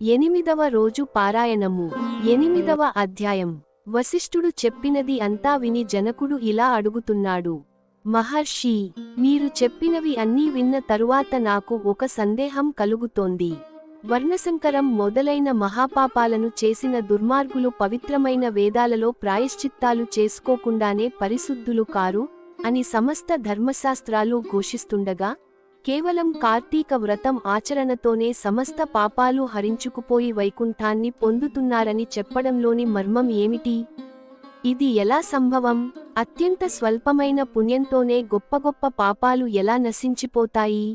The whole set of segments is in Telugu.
ఎనిమిదవ రోజు పారాయణము. ఎనిమిదవ అధ్యాయం. వశిష్ఠుడు చెప్పినది అంతా విని జనకుడు ఇలా అడుగుతున్నాడు. మహర్షి, మీరు చెప్పినవి అన్నీ విన్న తరువాత నాకు ఒక సందేహం కలుగుతోంది. వర్ణసంకరం మొదలైన మహాపాపాలను చేసిన దుర్మార్గులు పవిత్రమైన వేదాలలో ప్రాయశ్చిత్తాలు చేసుకోకుండానే పరిశుద్ధులు కారు అని సమస్త ధర్మశాస్త్రాలు ఘోషిస్తుండగా, కేవలం కార్తీక వ్రతం ఆచరణతోనే సమస్త పాపాలు హరించుకుపోయి వైకుంఠాన్ని పొందుతున్నారని చెప్పడంలోని మర్మం ఏమిటి? ఇది ఎలా సంభవం? అత్యంత స్వల్పమైన పుణ్యంతోనే గొప్ప గొప్ప పాపాలు ఎలా నశించిపోతాయి?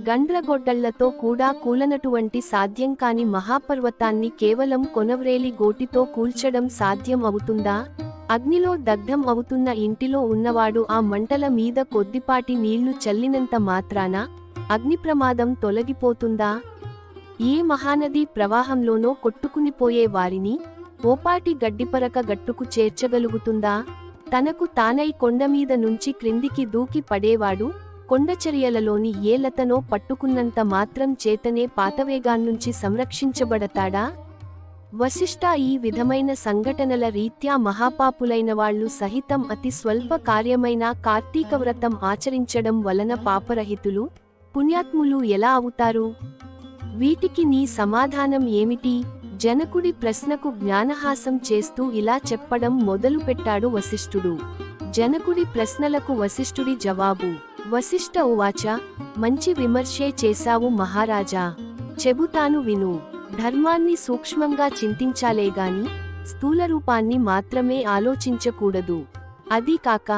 గండ్రగొడ్డళ్లతో కూడా కూలనటువంటి సాధ్యం కాని మహాపర్వతాన్ని కేవలం కొనవ్రేలి గోటితో కూల్చడం సాధ్యం అవుతుందా? అగ్నిలో దగ్ధం అవుతున్న ఇంటిలో ఉన్నవాడు ఆ మంటల మీద కొద్దిపాటి నీళ్లు చల్లినంత మాత్రాన అగ్నిప్రమాదం తొలగిపోతుందా? ఏ మహానదీ ప్రవాహంలోనో కొట్టుకునిపోయే వారిని ఓపాటి గడ్డిపరక గట్టుకు చేర్చగలుగుతుందా? తనకు తానై కొండమీద నుంచి క్రిందికి దూకి పడేవాడు కొండచర్యలలోని ఏ లతనో పట్టుకున్నంత మాత్రం చేతనే పాతవేగాన్నుంచి సంరక్షించబడతాడా? వశిష్ఠ, ఈ విధమైన సంఘటనల రీత్యా మహాపాపులైన వాళ్లు సహితం అతి స్వల్ప కార్యమైన కార్తీక వ్రతం ఆచరించడం వలన పాపరహితులు, పుణ్యాత్ములు ఎలా అవుతారు? వీటికి నీ సమాధానం ఏమిటి? జనకుడి ప్రశ్నకు జ్ఞానహాసం చేస్తూ ఇలా చెప్పడం మొదలుపెట్టాడు వశిష్ఠుడు. జనకుడి ప్రశ్నలకు వశిష్ఠుడి జవాబు. వశిష్ఠ ఉవాచ, మంచి విమర్శే చేశావు మహారాజా. చెబుతాను విను. ధర్మాన్ని సూక్ష్మంగా చింతించాలేగాని స్థూలరూపాన్ని మాత్రమే ఆలోచించకూడదు. అదీ కాక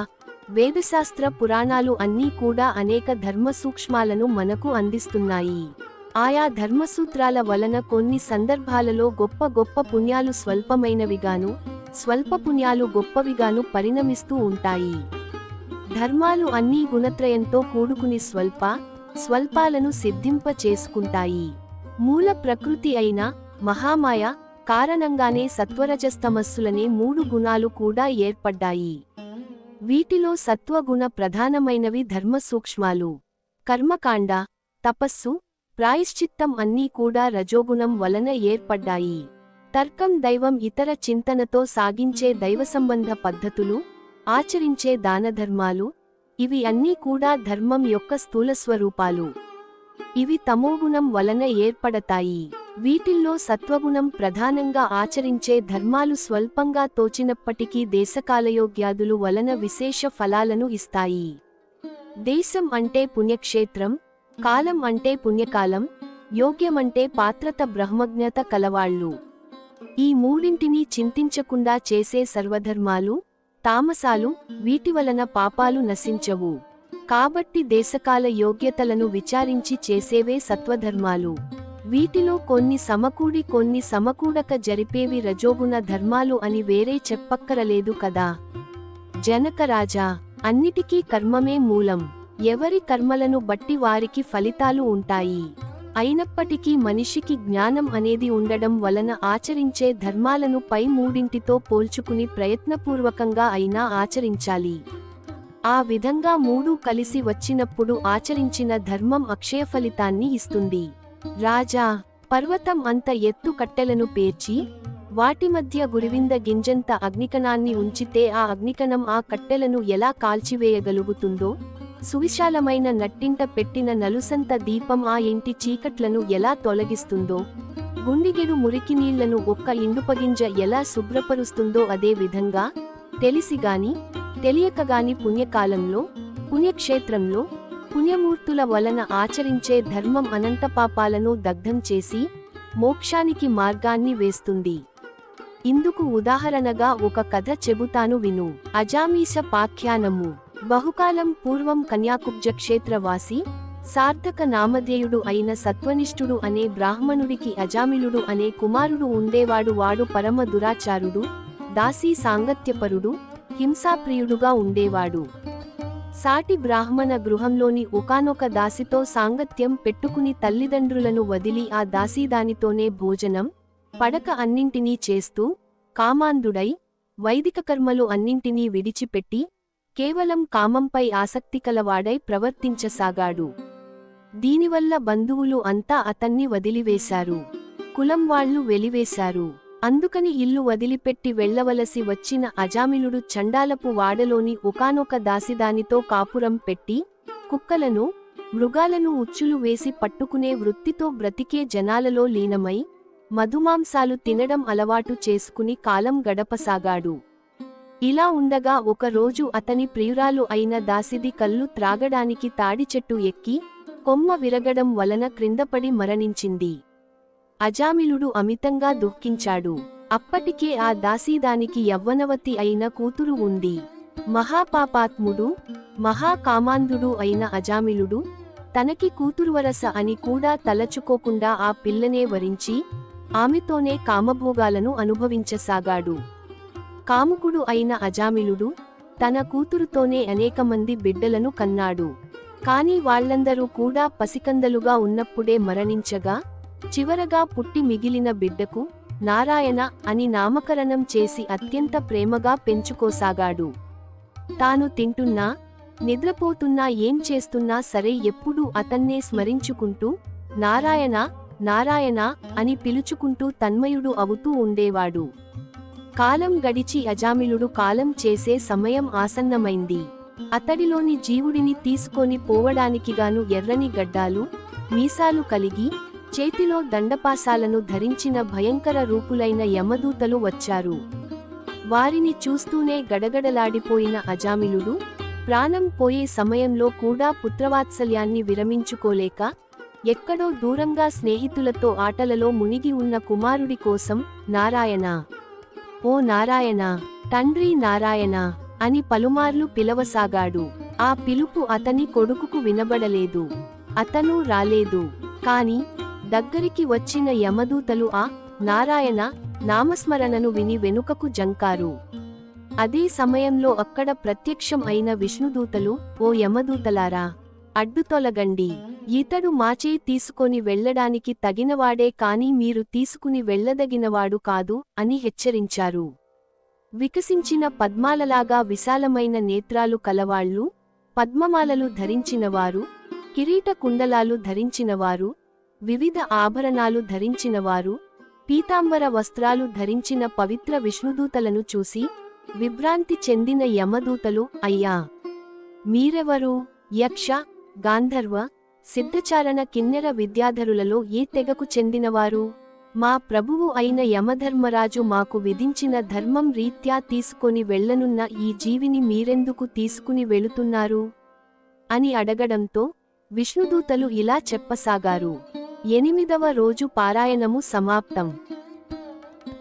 వేదశాస్త్ర పురాణాలు అన్నీ కూడా అనేక ధర్మసూక్ష్మాలను మనకు అందిస్తున్నాయి. ఆయా ధర్మసూత్రాల వలన కొన్ని సందర్భాలలో గొప్ప గొప్ప పుణ్యాలు స్వల్పమైనవిగాను, స్వల్ప పుణ్యాలు గొప్పవిగాను పరిణమిస్తూ ఉంటాయి. ధర్మాలు అన్నీ గుణత్రయంతో కూడుకుని స్వల్పాలను సిద్ధింప చేసుకుంటాయి. మూల ప్రకృతి అయిన మహామాయ కారణంగానే సత్వరజస్తమస్సులనే 3 గుణాలు కూడా ఏర్పడ్డాయి. వీటిలో సత్వగుణ ప్రధానమైనవి ధర్మసూక్ష్మాలు. కర్మకాండ, తపస్సు, ప్రాయశ్చిత్తం అన్నీ కూడా రజోగుణం వలన ఏర్పడ్డాయి. తర్కం, దైవం, ఇతర చింతనతో సాగించే దైవసంబంధ పద్ధతులు, ఆచరించే దానధర్మాలు, ఇవి అన్నీ కూడా ధర్మం యొక్క స్థూలస్వరూపాలు. ఇవి తమోగుణం వలన ఏర్పడతాయి. వీటిల్లో సత్వగుణం ప్రధానంగా ఆచరించే ధర్మాలు స్వల్పంగా తోచినప్పటికీ దేశకాలయోగ్యాదులు వలన విశేష ఫలాలను ఇస్తాయి. దేశం అంటే పుణ్యక్షేత్రం, కాలం అంటే పుణ్యకాలం, యోగ్యమంటే పాత్రత బ్రహ్మజ్ఞత కలవాళ్ళు. ఈ మూడింటినీ చింతించకుండా చేసే సర్వధర్మాలు తామసాలు, వీటివలన పాపాలు నశించవు. కాబట్టి దేశకాల యోగ్యతలను విచారించి చేసేవే సత్వధర్మాలు. వీటిలో కొన్ని సమకూడి కొన్ని సమకూడక జరిపేవి రజోగుణ ధర్మాలు అని వేరే చెప్పక్కరలేదు కదా. జనకరాజా, అన్నిటికీ కర్మమే మూలం. ఎవరి కర్మలను బట్టి వారికి ఫలితాలు ఉంటాయి. అయినప్పటికీ మనిషికి జ్ఞానం అనేది ఉండడం వలన ఆచరించే ధర్మాలను పై మూడింటితో పోల్చుకుని ప్రయత్నపూర్వకంగా అయినా ఆచరించాలి. ఆ విధంగా 3 కలిసి వచ్చినప్పుడు ఆచరించిన ధర్మం అక్షయ ఫలితాన్ని ఇస్తుంది. రాజా, పర్వతం అంత ఎత్తు కట్టెలను పేర్చి వాటి మధ్య గురివింద గింజంత అగ్నికణాన్ని ఉంచితే ఆ అగ్నికణం ఆ కట్టెలను ఎలా కాల్చివేయగలుగుతుందో, సువిశాలమైన నట్టింట పెట్టిన నలుసంత దీపం ఆ ఇంటి చీకట్లను ఎలా తొలగిస్తుందో, గుండిగెడు మురికినీళ్లను ఒక్క ఇండుపగింజ ఎలా శుభ్రపరుస్తుందో, అదే విధంగా తెలిసిగాని తెలియకగాని పుణ్యకాలంలో, పుణ్యక్షేత్రంలో, పుణ్యమూర్తుల వలన ఆచరించే ధర్మం అనంత పాపాలను దగ్ధం చేసి మోక్షానికి మార్గాన్ని వేస్తుంది. ఇందుకు ఉదాహరణగా ఒక కథ చెబుతాను విను. అజామీస పాఖ్యానము. బహుకాలం పూర్వం కన్యాకుబ్జ క్షేత్రవాసి సార్థక నామధేయుడు అయిన సత్వనిష్ఠుడు అనే బ్రాహ్మణుడికి అజామిలుడు అనే కుమారుడు ఉండేవాడు. వాడు పరమ దురాచారుడు, దాసీ సాంగత్యపరుడు, హింసాప్రియుడుగా ఉండేవాడు. సాటి బ్రాహ్మణ గృహంలోని ఒకానొక దాసితో సాంగత్యం పెట్టుకుని తల్లిదండ్రులను వదిలి ఆ దాసీదానితోనే భోజనం, పడక అన్నింటినీ చేస్తూ కామాంధుడై వైదిక కర్మలు అన్నింటినీ విడిచిపెట్టి కేవలం కామంపై ఆసక్తికలవాడై ప్రవర్తించసాగాడు. దీనివల్ల బంధువులు అంతా అతన్ని వదిలివేశారు. కులం వాళ్ళు వెలివేశారు. అందుకని ఇల్లు వదిలిపెట్టి వెళ్లవలసి వచ్చిన అజామిలుడు చండాలపు వాడలోని ఒకానొక దాసిదానితో కాపురం పెట్టి కుక్కలను మృగాలను ఉచ్చులు వేసి పట్టుకునే వృత్తితో బ్రతికే జనాలలో లీనమై మధుమాంసాలు తినడం అలవాటు చేసుకుని కాలం గడపసాగాడు. ఇలా ఉండగా ఒకరోజు అతని ప్రియురాలు అయిన దాసిది కళ్ళు త్రాగడానికి తాడిచెట్టు ఎక్కి కొమ్మ విరగడం వలన క్రిందపడి మరణించింది. అజామిలుడు అమితంగా దుఃఖించాడు. అప్పటికే ఆ దాసీదానికి యవ్వనవతి అయిన కూతురు ఉంది. మహాపాపాత్ముడు మహాకామాంధుడు అయిన అజామిలుడు తనకి కూతురువరస అని కూడా తలచుకోకుండా ఆ పిల్లనే వరించి ఆమెతోనే కామభోగాలను అనుభవించసాగాడు. కాముకుడు అయిన అజామిలుడు తన కూతురుతోనే అనేకమంది బిడ్డలను కన్నాడు. కాని వాళ్లందరూ కూడా పసికందలుగా ఉన్నప్పుడే మరణించగా చివరగా పుట్టి మిగిలిన బిడ్డకు నారాయణ అని నామకరణం చేసి అత్యంత ప్రేమగా పెంచుకోసాగాడు. తాను తింటున్నా నిద్రపోతున్నా ఏం చేస్తున్నా సరే ఎప్పుడూ అతన్నే స్మరించుకుంటూ నారాయణ నారాయణ అని పిలుచుకుంటూ తన్మయుడు అవుతూ ఉండేవాడు. కాలం గడిచి అజామిలుడు కాలం చేసే సమయం ఆసన్నమైంది. అతడిలోని జీవుడిని తీసుకొని పోవడానికిగాను ఎర్రని గడ్డాలు మీసాలు కలిగి చేతిలో దండపాసాలను ధరించిన భయంకర రూపులైన యమదూతలు వచ్చారు. వారిని చూస్తూనే గడగడలాడిపోయిన అజామిలుడు ప్రాణం పోయే సమయంలో కూడా పుత్రవాత్సల్యాన్ని విరమించుకోలేక ఎక్కడో దూరంగా స్నేహితులతో ఆటలలో మునిగి ఉన్న కుమారుడి కోసం నారాయణ ఓ నారాయణ తండ్రి నారాయణ అని పలుమార్లు పిలవసాగాడు. ఆ పిలుపు అతని కొడుకుకు వినబడలేదు. అతను రాలేదు. కాని దగ్గరికి వచ్చిన యమదూతలు ఆ నారాయణ నామస్మరణను విని వెనుకకు జంకారు. అదే సమయంలో అక్కడ ప్రత్యక్షం అయిన విష్ణుదూతలు ఓ యమదూతలారా అడ్డుతొలగండి, ఇతడు మాచే తీసుకొని వెళ్లడానికి తగినవాడే కాని మీరు తీసుకుని వెళ్లదగినవాడు కాదు అని హెచ్చరించారు. వికసించిన పద్మాలలాగా విశాలమైన నేత్రాలు కలవాళ్లు, పద్మమాలలు ధరించినవారు, కిరీట కుండలాలు ధరించినవారు, వివిధ ఆభరణాలు ధరించినవారు, పీతాంబర వస్త్రాలు ధరించిన పవిత్ర విష్ణుదూతలను చూసి విభ్రాంతి చెందిన యమదూతలు అయ్యా మీరెవరు? యక్ష గాంధర్వ సిద్ధచారణ కిన్నెర విద్యాధరులలో ఏ తెగకు చెందినవారు? మా ప్రభువు అయిన యమధర్మరాజు మాకు విధించిన ధర్మం రీత్యా తీసుకొని వెళ్లనున్న ఈ జీవిని మీరెందుకు తీసుకుని వెళుతున్నారు అని అడగడంతో విష్ణుదూతలు ఇలా చెప్పసాగారు. 8వ రోజు పారాయణము సమాప్తం.